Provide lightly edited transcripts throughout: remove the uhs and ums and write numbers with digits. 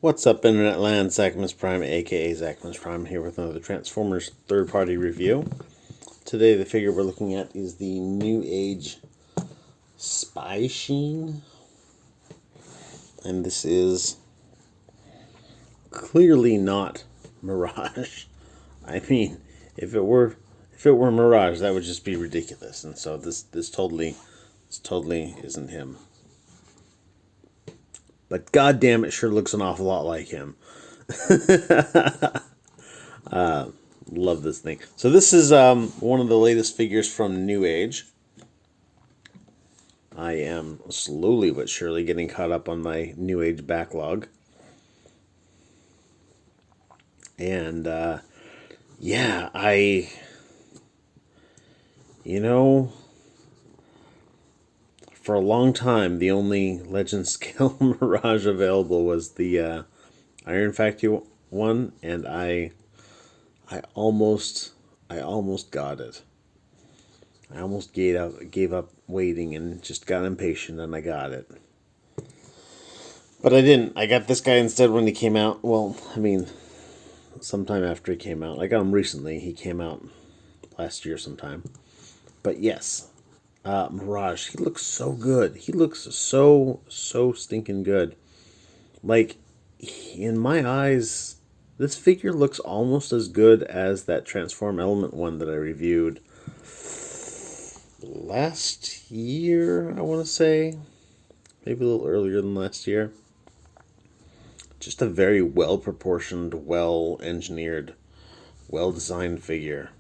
What's up, Internet Land? Zacchaeus Prime, aka Zacchaeus Prime, here with another Transformers third-party review. Today, the figure we're looking at is the Newage Spy Shean, and this is clearly not Mirage. I mean, if it were Mirage, that would just be ridiculous, and so this totally isn't him. But goddamn, it sure looks an awful lot like him. Love this thing. So this is one of the latest figures from Newage. I am slowly but surely getting caught up on my Newage backlog. And, yeah, for a long time, the only Legend Scale Mirage available was the Iron Factory one, and I almost got it. I almost gave up waiting and just got impatient, and I got it. But I didn't. I got this guy instead when he came out. Well, I mean, sometime after he came out. I got him recently. He came out last year sometime. But yes. Mirage, he looks so good. He looks so stinking good. Like, in my eyes, this figure looks almost as good as that Transform Element one that I reviewed last year, I want to say. Maybe a little earlier than last year. Just a very well-proportioned, well-engineered, well-designed figure.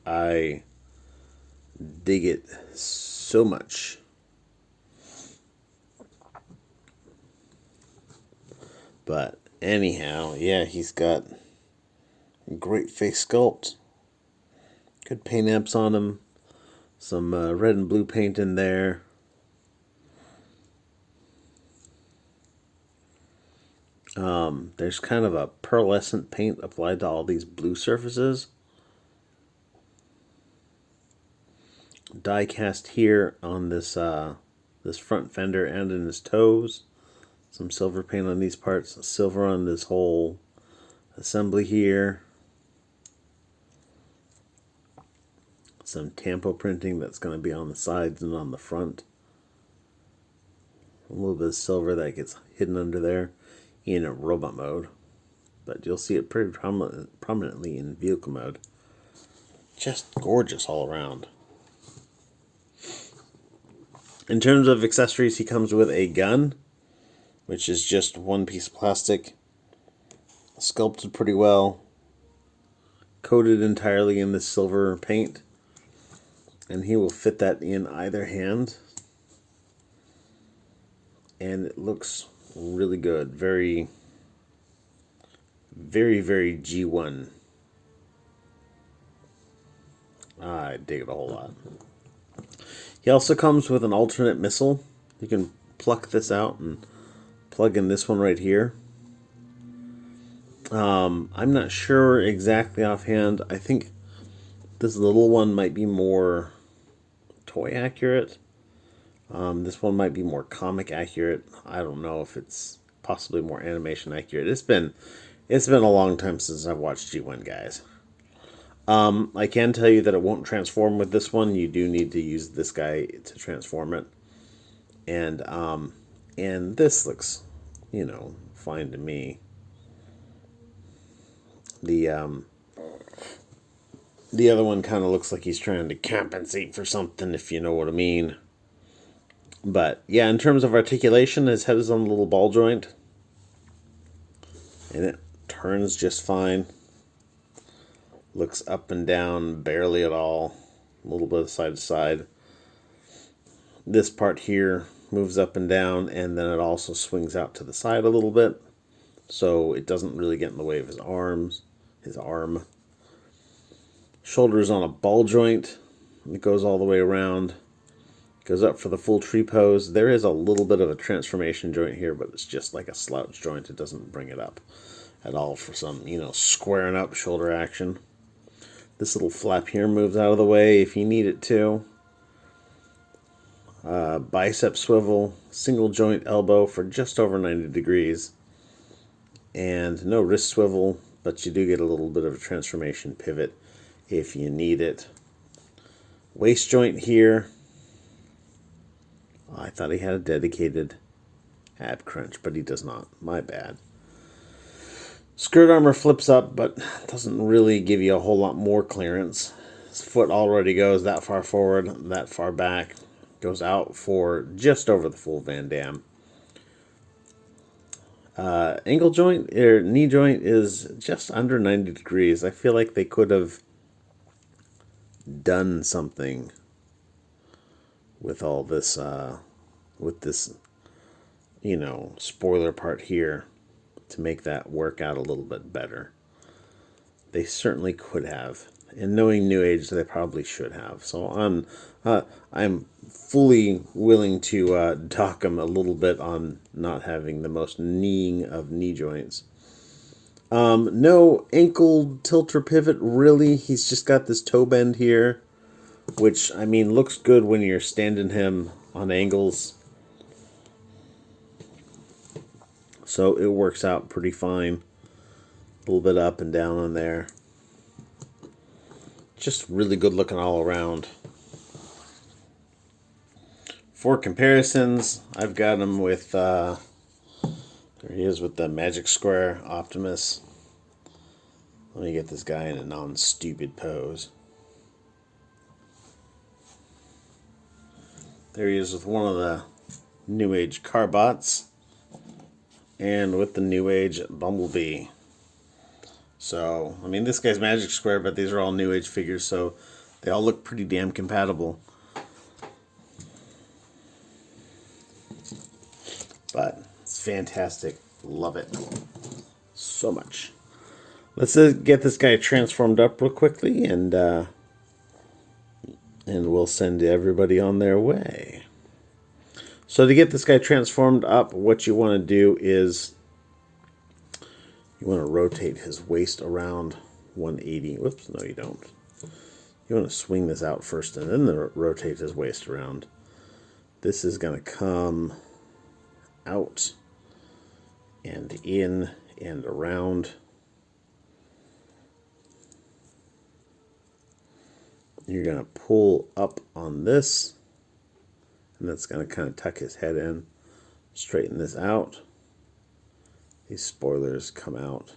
I dig it so much. But anyhow, yeah, he's got great face sculpt, good paint apps on him, some red and blue paint in there. There's kind of a pearlescent paint applied to all these blue surfaces. Die cast here on this this front fender and in his toes. Some silver paint on these parts, silver on this whole assembly here. Some tampo printing that's going to be on the sides and on the front. A little bit of silver that gets hidden under there in a robot mode, but you'll see it pretty prominently in vehicle mode. Just gorgeous all around. In terms of accessories, he comes with a gun, which is just one piece of plastic, sculpted pretty well, coated entirely in this silver paint, and he will fit that in either hand, and it looks really good. Very G1. I dig it a whole lot. He also comes with an alternate missile. You can pluck this out and plug in this one right here. I'm not sure exactly offhand. I think this little one might be more toy accurate. This one might be more comic accurate. I don't know if it's possibly more animation accurate. It's been a long time since I've watched G1, guys. I can tell you that it won't transform with this one. You do need to use this guy to transform it. And this looks, fine to me. The other one kind of looks like he's trying to compensate for something, if you know what I mean. But yeah, in terms of articulation, his head is on a little ball joint, and it turns just fine. Looks up and down barely at all, a little bit of side to side. This part here moves up and down, and then it also swings out to the side a little bit, so it doesn't really get in the way of his arm. Shoulder is on a ball joint. It goes all the way around. Goes up for the full tree pose. There is a little bit of a transformation joint here, but it's just like a slouch joint. It doesn't bring it up at all for some, squaring up shoulder action. This little flap here moves out of the way if you need it to. Bicep swivel, single joint elbow for just over 90 degrees. and no wrist swivel, but you do get a little bit of a transformation pivot if you need it. Waist joint here. I thought he had a dedicated ab crunch, but he does not. My bad. Skirt armor flips up, but doesn't really give you a whole lot more clearance. His foot already goes that far forward, that far back. Goes out for just over the full Van Damme. Ankle joint, or knee joint, is just under 90 degrees. I feel like they could have done something with all this, with this, spoiler part here to make that work out a little bit better. They certainly could have. And knowing Newage, they probably should have. So I'm fully willing to dock him a little bit on not having the most kneeing of knee joints. No ankle tilt or pivot, really. He's just got this toe bend here, which, I mean, looks good when you're standing him on angles. So it works out pretty fine. A little bit up and down on there. Just really good looking all around. For comparisons, I've got him with, there he is with the Magic Square Optimus. Let me get this guy in a non-stupid pose. There he is with one of the Newage Carbots. And with the Newage Bumblebee. So, I mean, this guy's Magic Square, but these are all Newage figures, so they all look pretty damn compatible. But it's fantastic. Love it so much. Let's get this guy transformed up real quickly, and we'll send everybody on their way. So to get this guy transformed up, what you want to do is you want to rotate his waist around 180. Whoops, no you don't. You want to swing this out first and then rotate his waist around. This is going to come out and in and around. You're going to pull up on this, and that's going to kind of tuck his head in. Straighten this out. These spoilers come out.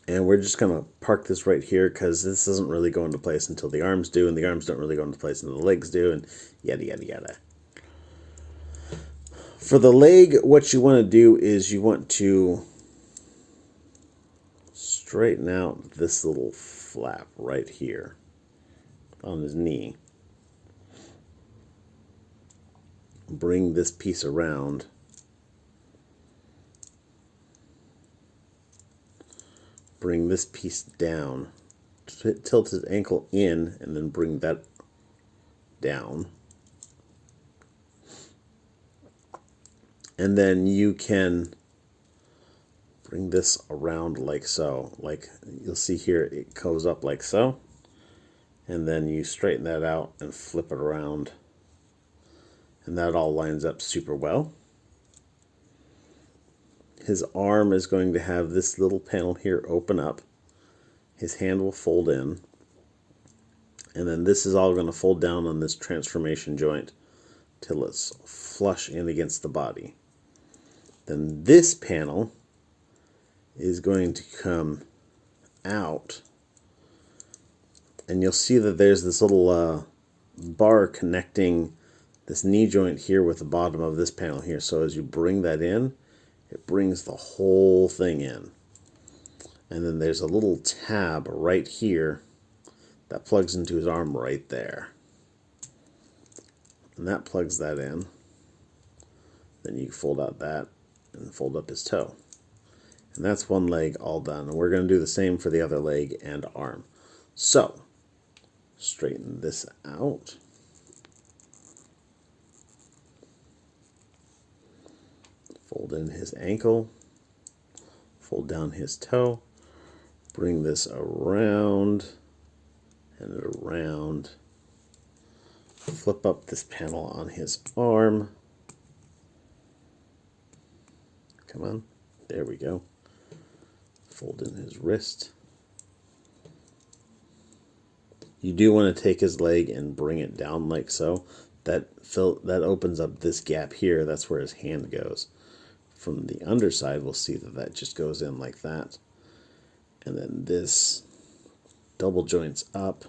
And we're just going to park this right here because this doesn't really go into place until the arms do, and the arms don't really go into place until the legs do, and yada, yada, yada. For the leg, what you want to do is you want to straighten out this little flap right here on his knee. Bring this piece around. Bring this piece down. Tilt his ankle in and then bring that down. And then you can bring this around like so. Like you'll see here, it goes up like so. And then you straighten that out and flip it around. And that all lines up super well. His arm is going to have this little panel here open up. His hand will fold in. And then this is all going to fold down on this transformation joint till it's flush in against the body. Then this panel is going to come out. And you'll see that there's this little bar connecting this knee joint here with the bottom of this panel here. So as you bring that in, it brings the whole thing in. And then there's a little tab right here that plugs into his arm right there. And that plugs that in. Then you fold out that and fold up his toe. And that's one leg all done. And we're going to do the same for the other leg and arm. So, straighten this out. Fold in his ankle, fold down his toe, bring this around and around, flip up this panel on his arm. Come on. There we go. Fold in his wrist. You do want to take his leg and bring it down like so. That opens up this gap here. That's where his hand goes. From the underside, we'll see that that just goes in like that. And then this double joints up.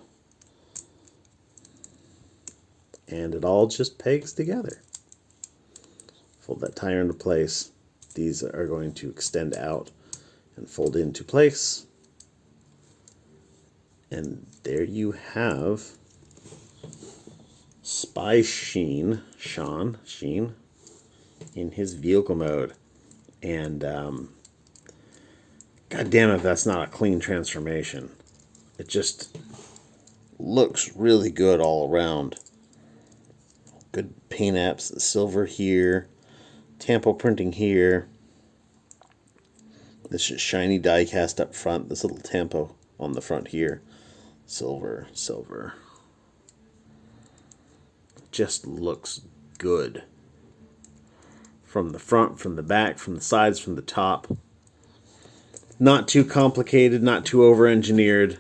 And it all just pegs together. Fold that tire into place. These are going to extend out and fold into place. And there you have Spy Shean in his vehicle mode. And god damn if that's not a clean transformation. It just looks really good all around. Good paint apps, silver here, tampo printing here. This is shiny die cast up front. This little tampo on the front here. Silver, silver. Just looks good. From the front, from the back, from the sides, from the top. Not too complicated, not too over-engineered,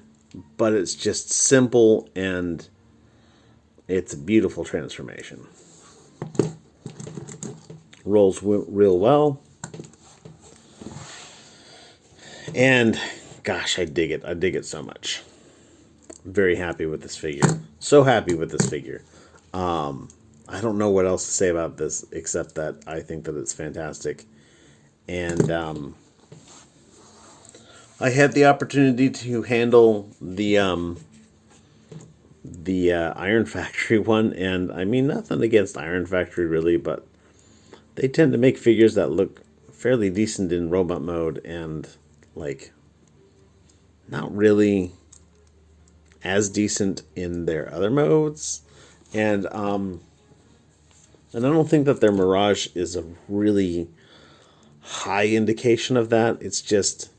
but it's just simple and it's a beautiful transformation. Rolls real well. And gosh, I dig it. I dig it so much. I'm very happy with this figure. So happy with this figure. I don't know what else to say about this except that I think that it's fantastic. And I had the opportunity to handle the Iron Factory one, and I mean nothing against Iron Factory really, but they tend to make figures that look fairly decent in robot mode and like not really as decent in their other modes. And I don't think that their Mirage is a really high indication of that. It's just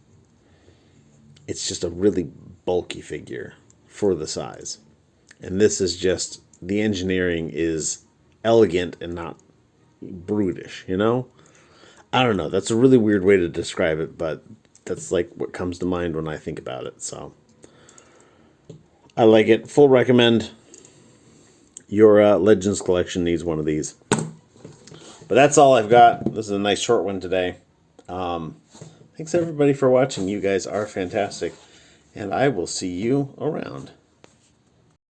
a really bulky figure for the size. And this is just, the engineering is elegant and not brutish, you know? I don't know. That's a really weird way to describe it, but that's like what comes to mind when I think about it. So I like it. Full recommend. Your Legends collection needs one of these. But that's all I've got. This is a nice short one today. Thanks everybody for watching. You guys are fantastic. And I will see you around.